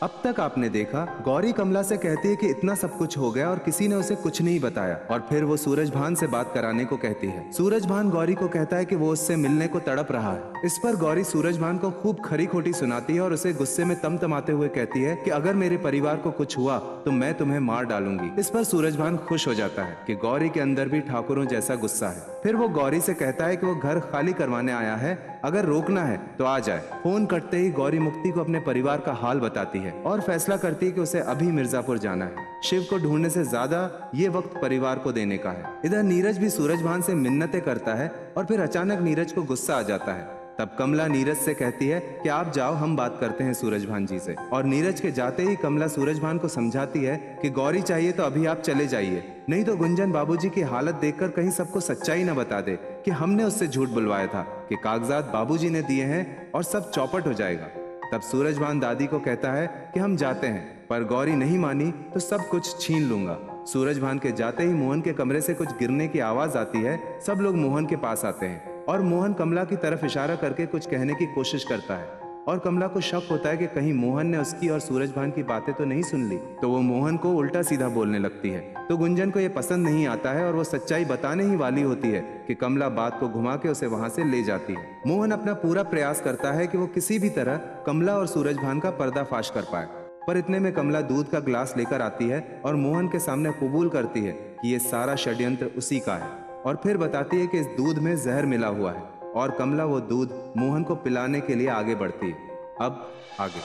अब तक आपने देखा गौरी कमला से कहती है कि इतना सब कुछ हो गया और किसी ने उसे कुछ नहीं बताया, और फिर वो सूरजभान से बात कराने को कहती है। सूरजभान गौरी को कहता है कि वो उससे मिलने को तड़प रहा है। इस पर गौरी सूरजभान को खूब खरी खोटी सुनाती है और उसे गुस्से में तमतमाते हुए कहती है कि अगर मेरे परिवार को कुछ हुआ तो मैं तुम्हें मार डालूंगी। इस पर सूरजभान खुश हो जाता है कि गौरी के अंदर भी ठाकुरों जैसा गुस्सा है। फिर वो गौरी से कहता है कि वो घर खाली करवाने आया है, अगर रोकना है तो आ जाए। फोन कटते ही गौरी मुक्ति को अपने परिवार का हाल बताती है और फैसला करती है कि उसे अभी मिर्जापुर जाना है। शिव को ढूंढने से ज्यादा ये वक्त परिवार को देने का है। इधर नीरज भी सूरजभान से मिन्नतें करता है और फिर अचानक नीरज को गुस्सा आ जाता है। तब कमला नीरज से कहती है कि आप जाओ, हम बात करते हैं सूरजभान जी से। और नीरज के जाते ही कमला सूरजभान को समझाती है कि गौरी चाहिए तो अभी आप चले जाइए, नहीं तो गुंजन बाबूजी की हालत देखकर कहीं सबको सच्चाई न बता दे कि हमने उससे झूठ बुलवाया था, कि कागजात बाबूजी ने दिए हैं और सब चौपट हो जाएगा। तब सूरजभान दादी को कहता है कि हम जाते हैं, पर गौरी नहीं मानी तो सब कुछ छीन लूंगा। सूरजभान के जाते ही मोहन के कमरे से कुछ गिरने की आवाज आती है। सब लोग मोहन के पास आते हैं और मोहन कमला की तरफ इशारा करके कुछ कहने की कोशिश करता है, और कमला को शक होता है कि कहीं मोहन ने उसकी और सूरजभान की बातें तो नहीं सुन ली। तो वो मोहन को उल्टा सीधा बोलने लगती है। तो गुंजन को ये पसंद नहीं आता है और वो सच्चाई बताने ही वाली होती है कि कमला बात को घुमा के उसे वहां से ले जाती है। मोहन अपना पूरा प्रयास करता है कि वो किसी भी तरह कमला और सूरजभान का पर्दाफाश कर पाए, पर इतने में कमला दूध का ग्लास लेकर आती है और मोहन के सामने कबूल करती है कि ये सारा षड्यंत्र उसी का है, और फिर बताती है कि इस दूध में जहर मिला हुआ है। और कमला वो दूध मोहन को पिलाने के लिए आगे बढ़ती है। अब आगे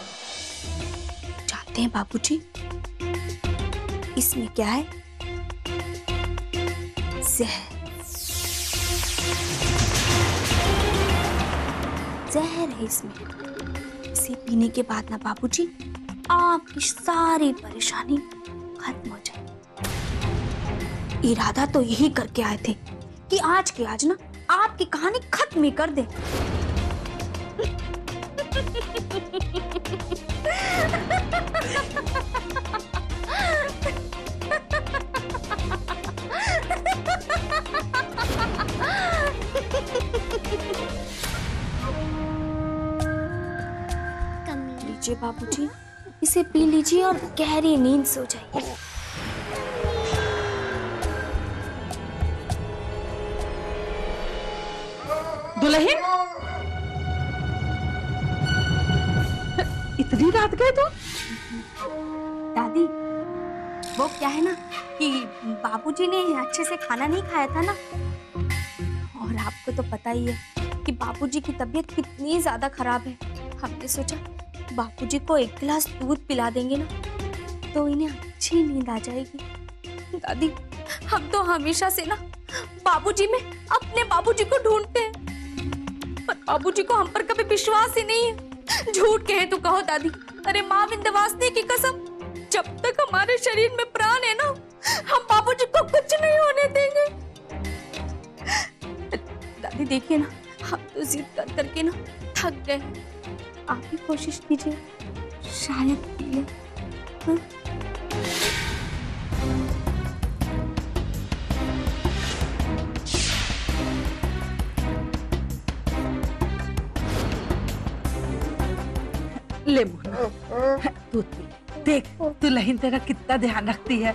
जानते हैं बाबूजी, इसमें क्या है? जहर है इसमें। इसे पीने के बाद ना बाबूजी आपकी सारी परेशानी खत्म हो जाएगी। इरादा तो यही करके आए थे कि आज के आज ना आपकी कहानी खत्म ही कर दे। लीजिए बाबूजी, इसे पी लीजिए और गहरी नींद सो जाइए। दुल्हन, इतनी रात गए तो? दादी, वो क्या है ना कि बाबूजी ने अच्छे से खाना नहीं खाया था ना, और आपको तो पता ही है कि बाबूजी की तबीयत कितनी ज्यादा खराब है। हमने सोचा बाबूजी को एक गिलास दूध पिला देंगे ना तो इन्हें अच्छी नींद आ जाएगी। दादी, हम तो हमेशा से ना बाबूजी में अपने बाबूजी को ढूंढते हैं, पर बाबूजी को हम पर कभी विश्वास ही नहीं है। झूठ कहे तो कहो दादी, अरे माँ विंध्यवासिनी की कसम, जब तक हमारे शरीर में प्राण है ना, हम बाबूजी को कुछ नहीं होने देंगे। दादी देखिए ना, हम तो जिद कर करके ना थक गए। आप भी कोशिश कीजिए, शायद पी ले। ले मोहना, दूध पी ले। देख दुल्हन तेरा कितना ध्यान रखती है।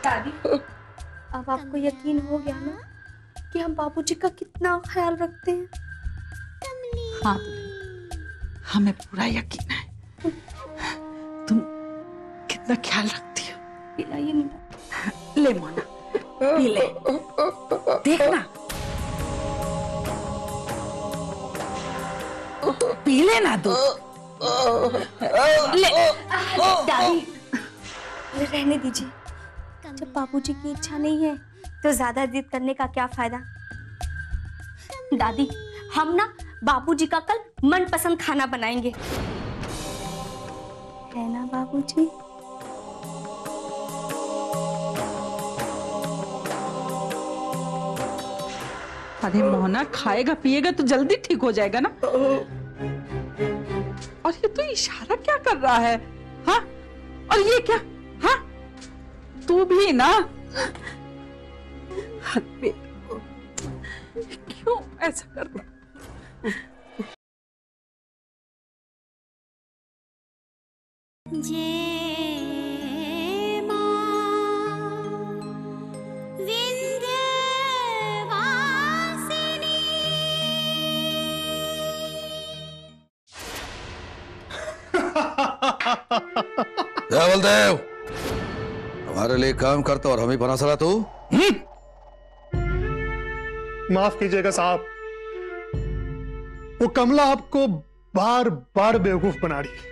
दादी, अब आपको यकीन हो गया ना कि हम बाबूजी का कितना ख्याल रखते हैं? हाँ, हमें पूरा यकीन है तुम कितना ख्याल रखती हो। पिलाइए मेरा। ले मोहना, पी ले। देखना, पी लेना दूध। ले दादी, रहने दीजिए। जब बाबूजी की इच्छा नहीं है तो ज्यादा जिद करने का क्या फायदा। दादी, हम ना बाबूजी का कल मनपसंद खाना बनाएंगे, है ना बाबूजी? अरे मोहना, खाएगा पिएगा तो जल्दी ठीक हो जाएगा ना। और ये तो इशारा क्या कर रहा है? हाँ, और ये क्या? हाँ, तू भी ना क्यों ऐसा करता? जय बलदेव, हमारे लिए काम करता और हमें बना सला तू? माफ कीजिएगा साहब, वो कमला आपको बार बार बेवकूफ बना रही है।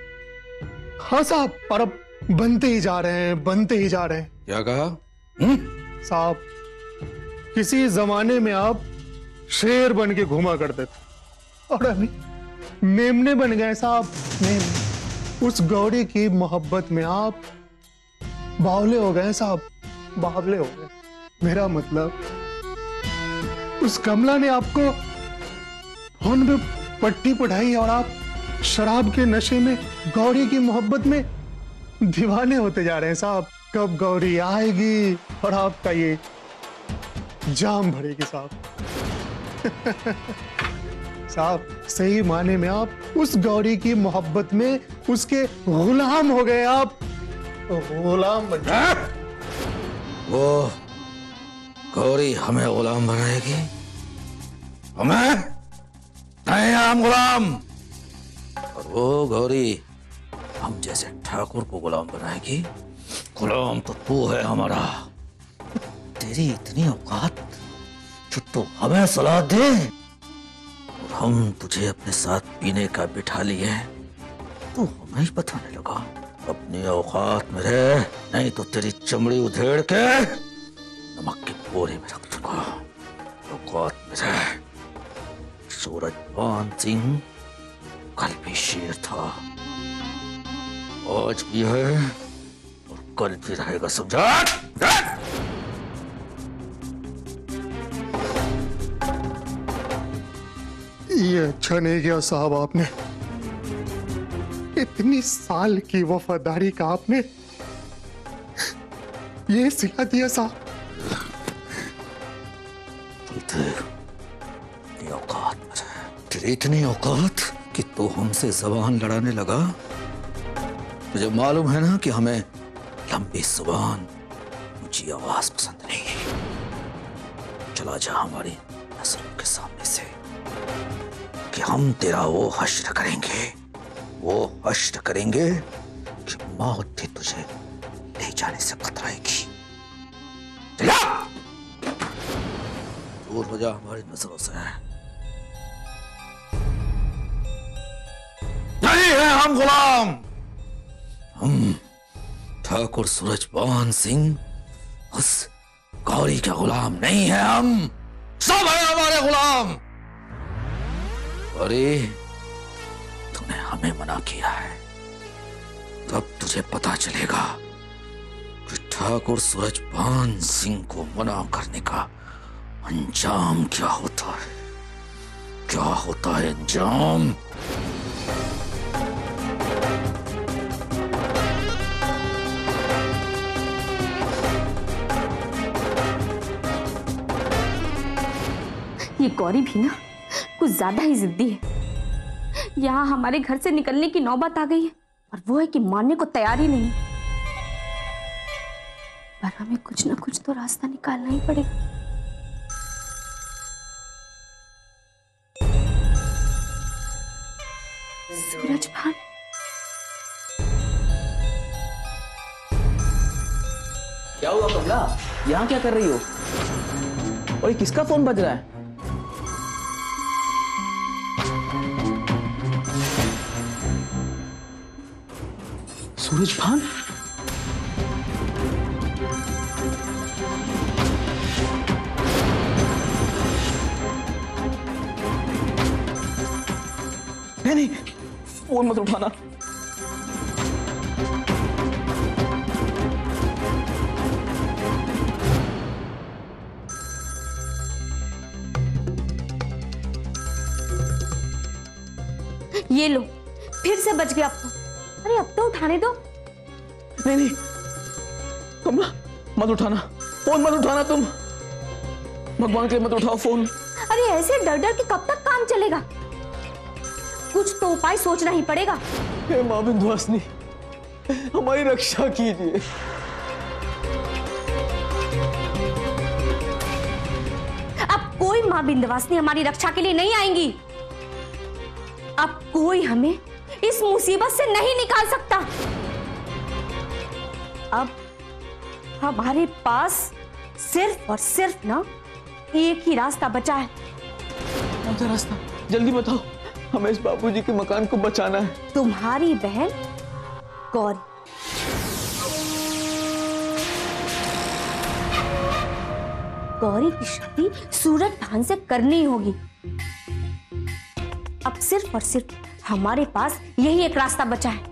हाँ साहब, और अब बनते ही जा रहे हैं, बनते ही जा रहे हैं। क्या कहा? साहब, किसी जमाने में आप शेर बन के घूमा करते थे और अभी मेमने बन गए साहब, मेमने। उस गौरी की मोहब्बत में आप बावले हो गए साहब, बावले हो गए। मेरा मतलब, उस कमला ने आपको फोन पे पट्टी पढ़ाई और आप शराब के नशे में गौरी की मोहब्बत में दीवाने होते जा रहे हैं साहब। कब गौरी आएगी और आपका ये जाम भरेगी साहब। साहब, सही माने में आप उस गौरी की मोहब्बत में उसके गुलाम हो गए। आप गुलाम बन गए। वो गौरी हमें गुलाम बनाएगी? हमें नहीं, हम गुलाम। और वो गौरी हम जैसे ठाकुर को गुलाम बनाएगी। गुलाम तो तू है हमारा। तेरी इतनी औकात जो तू हमें सलाह दे और हम तुझे अपने साथ पीने का बिठा लिए, तू हमें ही बताने लगा। अपनी औकात में रह, नहीं तो तेरी चमड़ी उधेड़ के नमक के बोरे में रख दूंगा। औकात में रह। सूरजभान सिंह कल भी शेर था, आज भी है और कल भी रहेगा, समझा? ये अच्छा नहीं किया साहब आपने। इतनी साल की वफादारी का आपने ये सिला दिया साहब। औकात में रह। तेरी इतनी औकात कि तू हमसे जबान लड़ाने लगा। मुझे मालूम है ना कि हमें लंबी जुबान, ऊंची आवाज पसंद नहीं है। चला जा हमारी नजरों के सामने से कि हम तेरा वो हश्र करेंगे, वो हश्र करेंगे कि मौत भी तुझे ले जाने से कतराएगी। चला, दूर हो जा हमारी नजरों से। नहीं है हम गुलाम। हम ठाकुर सूरजभान सिंह उस गौरी के गुलाम नहीं है। हम सब है हमारे गुलाम। अरे तूने हमें मना किया है, तब तुझे पता चलेगा कि ठाकुर सूरजभान सिंह को मना करने का अंजाम क्या होता है। क्या होता है अंजाम? ये गौरी भी ना कुछ ज्यादा ही जिद्दी है। यहाँ हमारे घर से निकलने की नौबत आ गई है और वो है कि मानने को तैयार ही नहीं। पर हमें कुछ ना कुछ तो रास्ता निकालना ही पड़ेगा। सूरजभान, क्या हुआ कमला? यहाँ क्या कर रही हो? और ये किसका फोन बज रहा है? सूरजभान? नहीं, फोन मत उठाना। ये लो, फिर से बच गया अब तो। अरे अब तो उठाने दो। नहीं नहीं कमला, मत उठाना फोन, मत उठाना तुम, भगवान के लिए मत उठाओ फोन। अरे ऐसे डर डर के कब तक काम चलेगा? कुछ तो उपाय सोचना ही पड़ेगा। हे माँ विंध्यवासिनी, हमारी रक्षा कीजिए। अब कोई माँ विंध्यवासिनी हमारी रक्षा के लिए नहीं आएंगी। अब कोई हमें इस मुसीबत से नहीं निकाल सकता। अब हमारे पास सिर्फ और सिर्फ ना एक ही रास्ता बचा है। कौन सा रास्ता? जल्दी बताओ, हमें इस बाबूजी के मकान को बचाना है। तुम्हारी बहन गौरी। गौरी की शादी सूरज भान से करनी होगी। अब सिर्फ और सिर्फ हमारे पास यही एक रास्ता बचा है।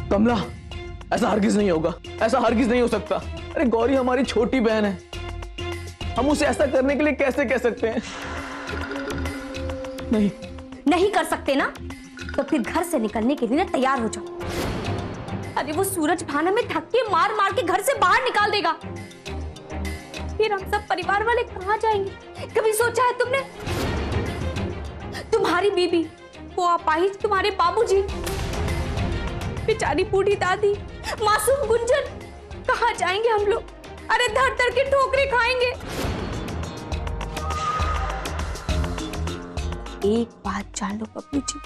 कमला, ऐसा हरगिज नहीं होगा, ऐसा हरगिज नहीं हो सकता। अरे गौरी हमारी छोटी बहन है, हम उसे ऐसा करने के लिए कैसे कह सकते हैं? नहीं कर सकते ना, तो फिर घर से निकलने के लिए तैयार हो जाओ। अरे वो सूरज भान हमें धक्के मार मार के घर से बाहर निकाल देगा। फिर हम सब परिवार वाले कहाँ जाएंगे? कभी सोचा है तुमने? तुम्हारी बीबी, वो अपाहिज तुम्हारे बाबूजी, बेचारी बूढ़ी दादी, मासूम गुंजन, कहाँ जाएंगे हम लोग? अरे धर धर के ठोकरे खाएंगे। एक बात जान लो बब्लू जी,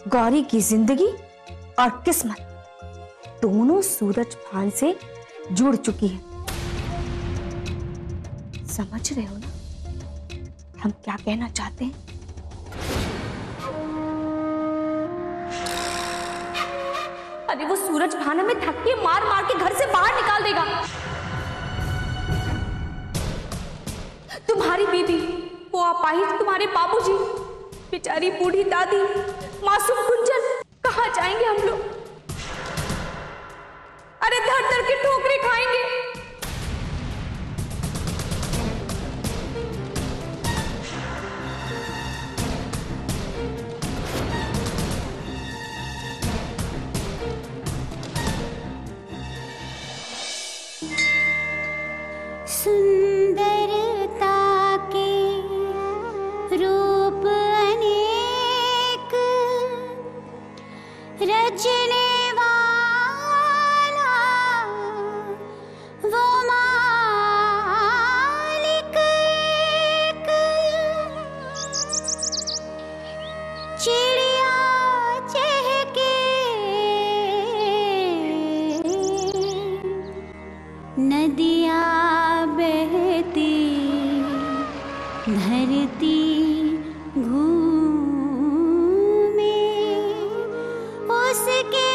गौरी की जिंदगी और किस्मत दोनों सूरज भान से जुड़ चुकी है। समझ रहे हो ना हम क्या कहना चाहते हैं? अरे वो सूरज भान हमें धक्के मार मार के घर से बाहर निकाल देगा। तुम्हारी बीबी, वो अपाहिज तुम्हारे बाबूजी, बेचारी बूढ़ी दादी, मासूम गुंजन, कहाँ जाएंगे हम लोग? अरे धर धर के ठोकरे खाएंगे। सुंदरता के रूप अनेक रचने वाला वो मालिक एक, चिड़िया चहके नदियाँ बहती, धरती घूमे, उसके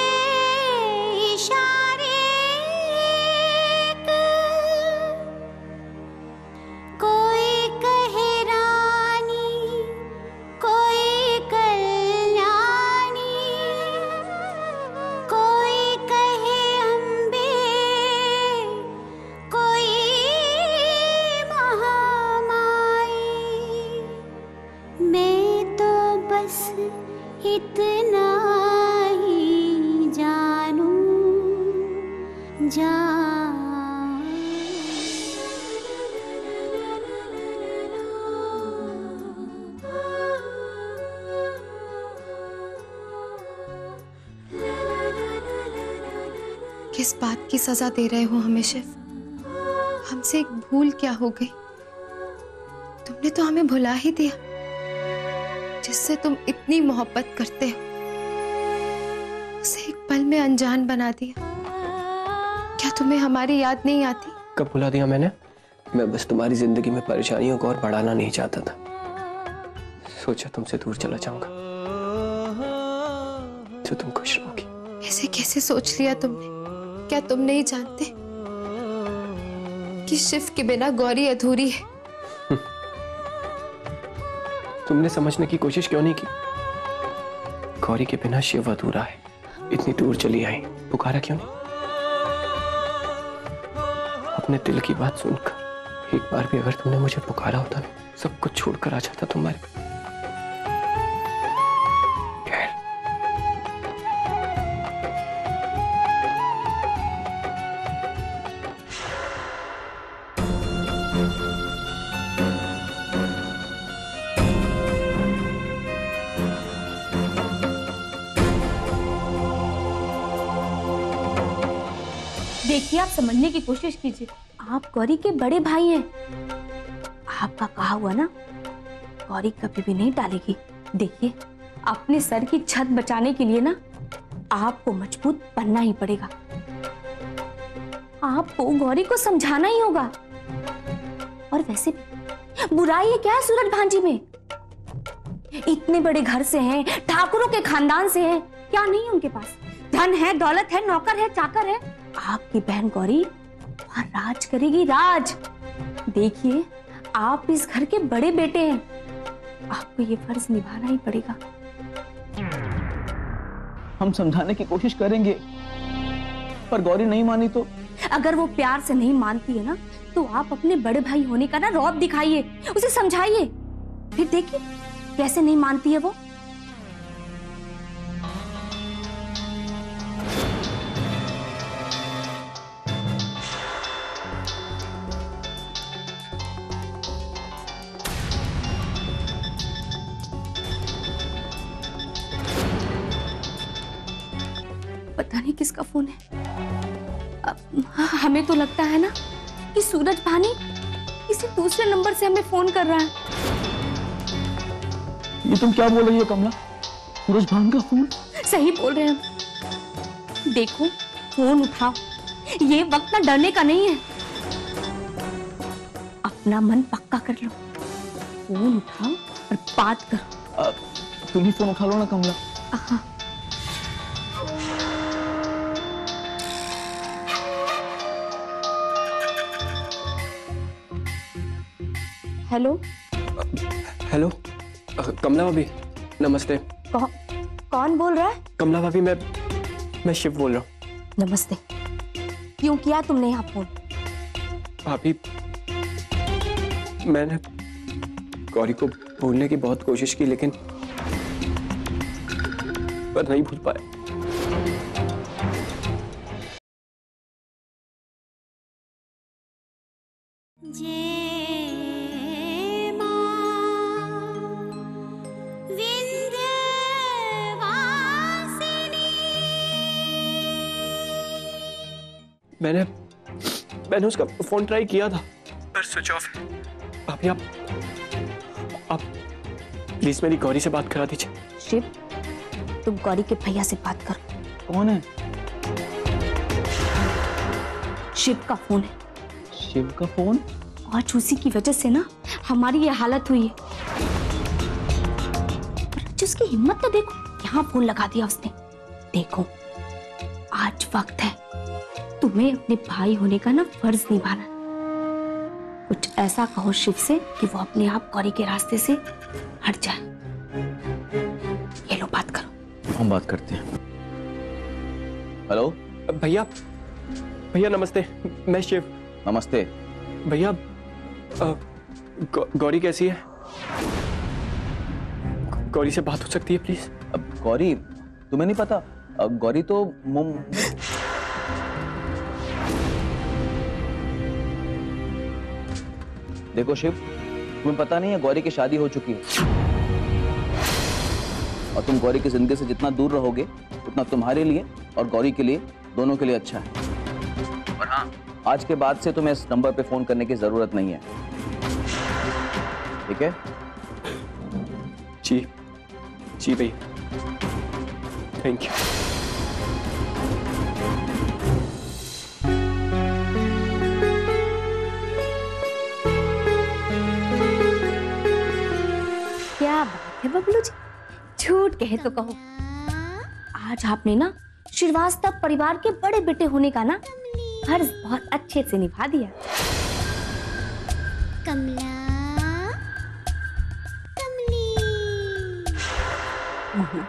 इशारे कोई कहे रानी, कोई कल्याणी, कोई कहे अम्बे, कोई महामाई। मैं तो बस इतना ही जानू किस बात की सजा दे रहे हो हमें शिव? हमसे एक भूल क्या हो गई? तुमने तो हमें भुला ही दिया, जिससे तुम इतनी मोहब्बत करते हो, उसे एक पल में अनजान बना दिया। क्या तुम्हें हमारी याद नहीं आती? कब भुला दिया मैंने? मैं बस तुम्हारी जिंदगी में परेशानियों को और बढ़ाना नहीं चाहता था। सोचा तुमसे दूर चला जाऊंगा तो तुम खुश रहोगी। ऐसे कैसे सोच लिया तुमने? क्या तुम नहीं जानते कि शिव के बिना गौरी अधूरी है? तुमने समझने की कोशिश क्यों नहीं की? गौरी के बिना शिव अधूरा है। इतनी दूर चली आई, पुकारा क्यों नहीं? अपने दिल की बात सुनकर एक बार भी अगर तुमने मुझे पुकारा होता ना, सब कुछ छोड़कर आ जाता तुम्हारे। देखिए, आप समझने की कोशिश कीजिए, आप गौरी के बड़े भाई हैं। आपका कहा हुआ ना, गौरी कभी भी नहीं टालेगी। देखिए, अपने सर की छत बचाने के लिए ना आपको मजबूत बनना ही पड़ेगा। आपको गौरी को समझाना ही होगा। और वैसे बुराई है क्या है सूरज भांजी में? इतने बड़े घर से हैं, ठाकुरों के खानदान से हैं, क्या नहीं उनके पास? धन है, दौलत है, नौकर है, चाकर है। आपकी बहन गौरी वहां राज करेगी, राज। देखिए, आप इस घर के बड़े बेटे हैं, आपको ये फर्ज निभाना ही पड़ेगा। हम समझाने की कोशिश करेंगे, पर गौरी नहीं मानी तो? अगर वो प्यार से नहीं मानती है ना, तो आप अपने बड़े भाई होने का ना रौब दिखाइए, उसे समझाइए, फिर देखिए कैसे नहीं मानती है वो। पता नहीं किसका फोन है। हमें तो लगता है ना कि सूरज भानी किसी दूसरे नंबर से हमें फोन कर रहा है। ये तुम क्या बोल रही हो कमला? सूरज भान का फोन? सही बोल रहे हैं। देखो, फोन उठाओ, ये वक्त ना डरने का नहीं है। अपना मन पक्का कर लो, फोन उठाओ और बात करो। तुम ही फोन उठा लो ना कमला। हाँ। हेलो। हेलो, कमला भाभी नमस्ते। कौन बोल रहा है? कमला भाभी, मैं शिव बोल रहा हूँ। नमस्ते। क्यों किया तुमने यहाँ फोन? भाभी, मैंने गौरी को भूलने की बहुत कोशिश की, लेकिन पर नहीं भूल पाया। मैंने उसका फोन ट्राई किया था, पर स्विच ऑफ है। भाभी, आप प्लीज मेरी गौरी से बात करा दीजिए। शिव, तुम गौरी के भैया से बात करो। कौन है? शिव का फोन है। शिव का फोन? आज उसी की वजह से ना हमारी ये हालत हुई है। उसकी हिम्मत तो देखो, यहाँ फोन लगा दिया उसने। देखो, आज वक्त है तुम्हें अपने भाई होने का ना फर्ज निभाना। कुछ ऐसा कहो शिव से कि वो अपने आप गौरी के रास्ते से हट जाए। ये लो, बात करो। हम बात करते हैं। हेलो भैया नमस्ते, मैं शिव। नमस्ते भैया, गौरी कैसी है? गौरी से बात हो सकती है प्लीज? अब गौरी, तुम्हें नहीं पता? गौरी तो देखो शिव, तुम्हें पता नहीं है गौरी की शादी हो चुकी है, और तुम गौरी की जिंदगी से जितना दूर रहोगे उतना तुम्हारे लिए और गौरी के लिए, दोनों के लिए अच्छा है। और हाँ, आज के बाद से तुम्हें इस नंबर पे फोन करने की जरूरत नहीं है, ठीक है? जी भैया, थैंक यू। क्या बात है बबलू जी, झूठ कहे तो कहो, आज आपने ना श्रीवास्तव परिवार के बड़े बेटे होने का ना फर्ज बहुत अच्छे से निभा दिया। कमला, मोहना,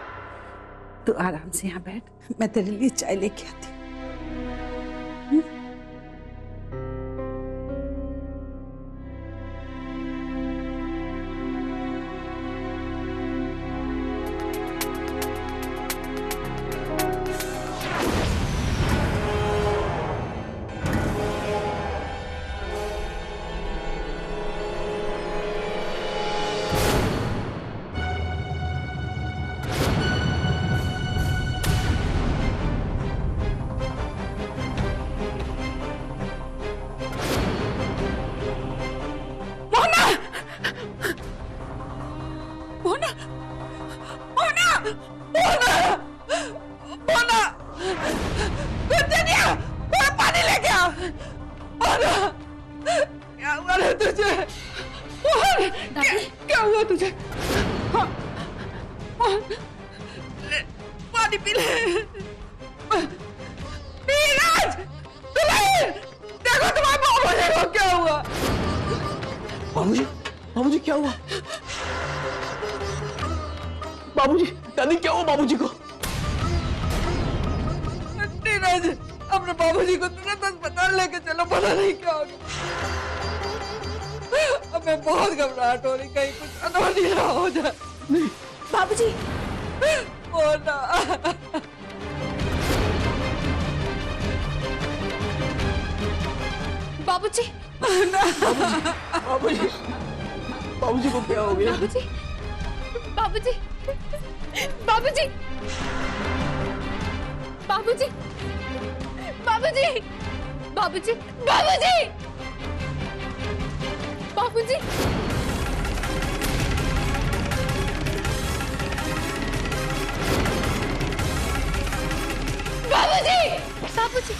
तू आराम से यहाँ बैठ, मैं तेरे लिए चाय लेके आती हूँ। मोना, गुंजनिया, पानी लेके आ। मोना, क्या हुआ रे तुझे? क्या हुआ तुझे? पानी पी ले। नीरज, देखो तुम्हारे बाबूजी को क्या हुआ? बाबूजी, बाबूजी क्या हुआ? बाबूजी, दादी क्या हुआ बाबूजी को? नीरज, अपने बाबूजी को तुरंत अस्पताल लेके चलो, पता नहीं क्या हो गया। हमें बहुत घबराहट हो रही, कहीं कुछ अनहोनी ना हो जाए। नहीं बाबूजी, मोना, बाबूजी, बाबूजी, बाबूजी को क्या हो गया? बाबूजी, बाबूजी, बाबूजी, बाबूजी, बाबूजी, बाबूजी, बाबूजी, बाबूजी, बाबूजी, बाबूजी,